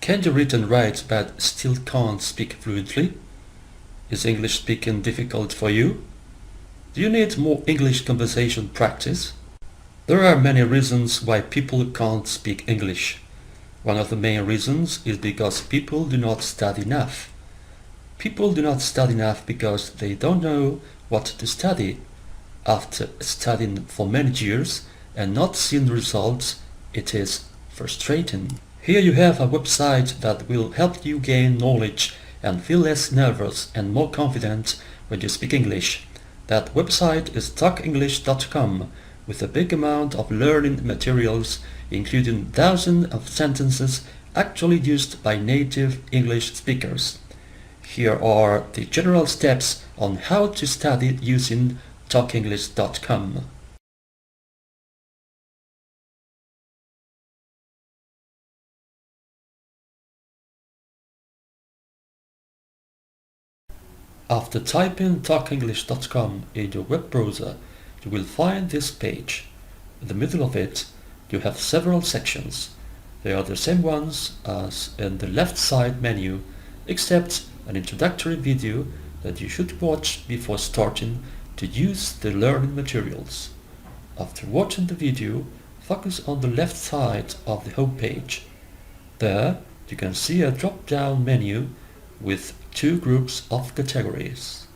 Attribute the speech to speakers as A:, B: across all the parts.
A: Can you read and write but still can't speak fluently? Is English speaking difficult for you? Do you need more English conversation practice? There are many reasons why people can't speak English. One of the main reasons is because people do not study enough. People do not study enough because they don't know what to study. After studying for many years and not seeing results, it is frustrating. Here you have a website that will help you gain knowledge and feel less nervous and more confident when you speak English. That website is talkenglish.com with a big amount of learning materials, including thousands of sentences actually used by native English speakers. Here are the general steps on how to study using talkenglish.com. After typing talkenglish.com in your web browser, you will find this page. In the middle of it, you have several sections. They are the same ones as in the left side menu, except an introductory video that you should watch before starting to use the learning materials. After watching the video, focus on the left side of the home page. There, you can see a drop-down menu with two groups of categories: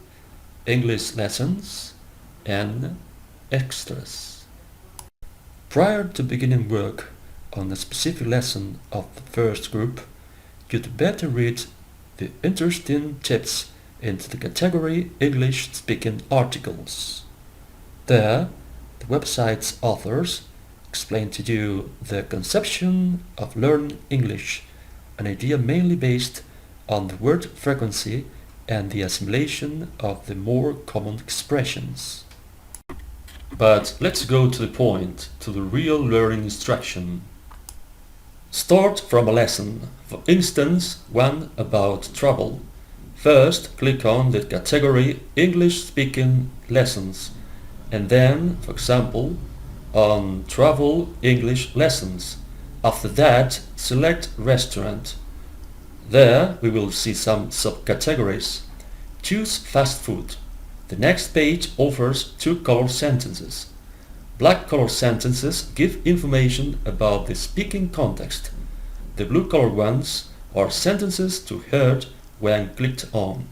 A: English lessons and extras. Prior to beginning work on a specific lesson of the first group, you'd better read the interesting tips into the category English speaking articles. There, the website's authors explain to you the conception of learning English, an idea mainly based on the word frequency and the assimilation of the more common expressions. But let's go to the point, to the real learning instruction. Start from a lesson, for instance, one about travel. First, click on the category English speaking lessons, and then, for example, on travel English lessons. After that, select restaurant. There we will see some subcategories. Choose fast food. The next page offers two color sentences. Black color sentences give information about the speaking context. The blue color ones are sentences to heard when clicked on.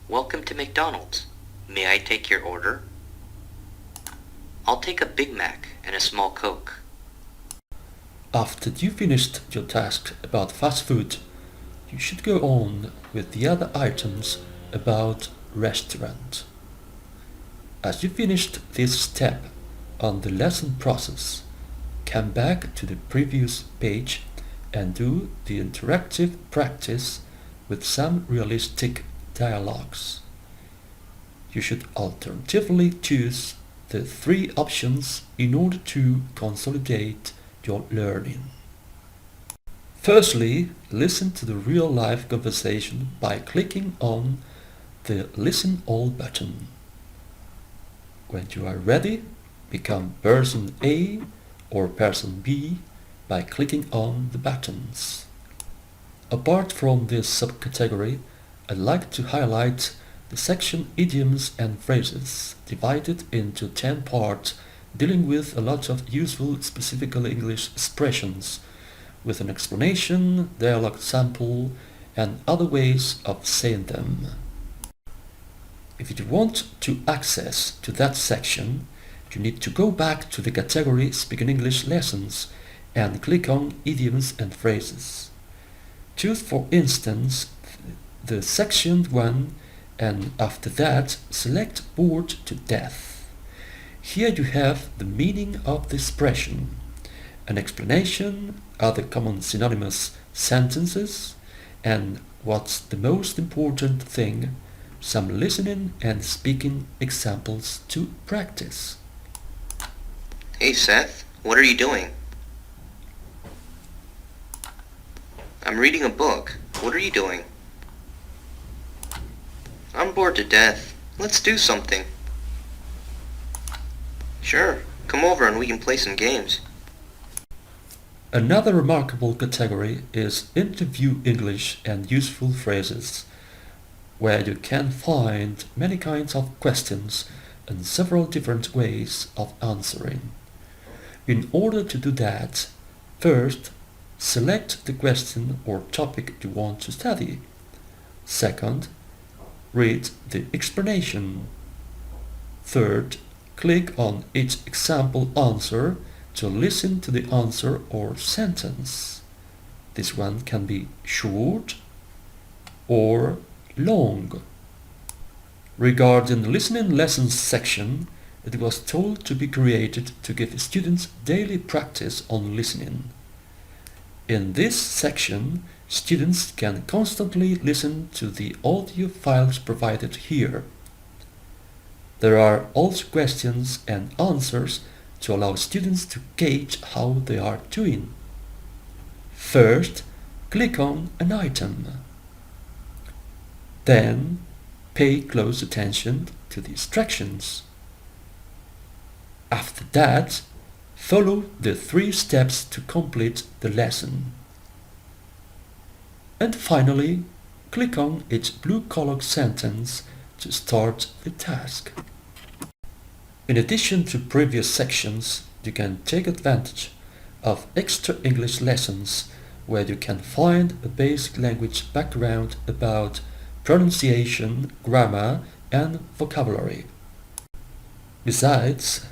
B: Welcome to McDonald's. May I take your order? I'll take a Big Mac and a small Coke.
A: After you finished your task about fast food, you should go on with the other items about restaurant. As you finished this step on the lesson process, come back to the previous page and do the interactive practice with some realistic dialogues. You should alternatively choose the three options in order to consolidate your learning. Firstly, listen to the real-life conversation by clicking on the Listen All button. When you are ready, become person A or person B by clicking on the buttons. Apart from this subcategory, I'd like to highlight the section Idioms and Phrases, divided into 10 parts, dealing with a lot of useful specifically English expressions, with an explanation, dialogue sample, and other ways of saying them. If you want to access to that section, you need to go back to the category Speaking English Lessons and click on Idioms and Phrases. Choose, for instance, the section 1, and after that select Bored to Death. Here you have the meaning of the expression, an explanation, other common synonymous sentences, and what's the most important thing, some listening and speaking examples to practice.
B: Hey Seth, what are you doing? I'm reading a book. What are you doing? I'm bored to death. Let's do something. Sure, come over and we can play some games.
A: Another remarkable category is Interview English and Useful Phrases, where you can find many kinds of questions and several different ways of answering. In order to do that, first, select the question or topic you want to study. Second, read the explanation. Third, click on each example answer to listen to the answer or sentence. This one can be short or long. Regarding the listening lessons section, it was told to be created to give students daily practice on listening. In this section, students can constantly listen to the audio files provided here. There are also questions and answers to allow students to gauge how they are doing. First, click on an item. Then, pay close attention to the instructions. After that, follow the 3 steps to complete the lesson. And finally, click on each blue-colored sentence to start the task. In addition to previous sections, you can take advantage of extra English lessons where you can find a basic language background about pronunciation, grammar, and vocabulary. Besides,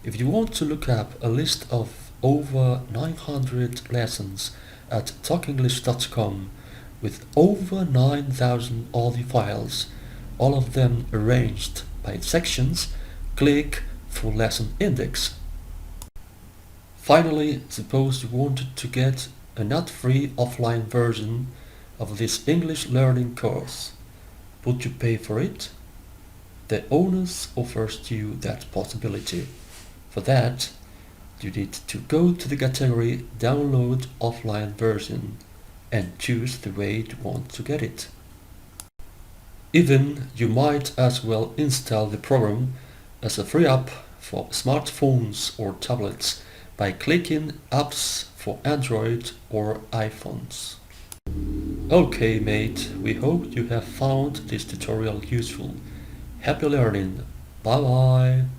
A: if you want to look up a list of over 900 lessons at talkenglish.com with over 9,000 audio files, all of them arranged by sections, click Full Lesson Index. Finally, suppose you wanted to get a not free offline version of this English learning course. Would you pay for it? The onus offers you that possibility. For that, you need to go to the category Download Offline Version and choose the way you want to get it. Even you might as well install the program as a free app for smartphones or tablets by clicking Apps for Android or iPhones. Okay mate, we hope you have found this tutorial useful. Happy learning. Bye bye.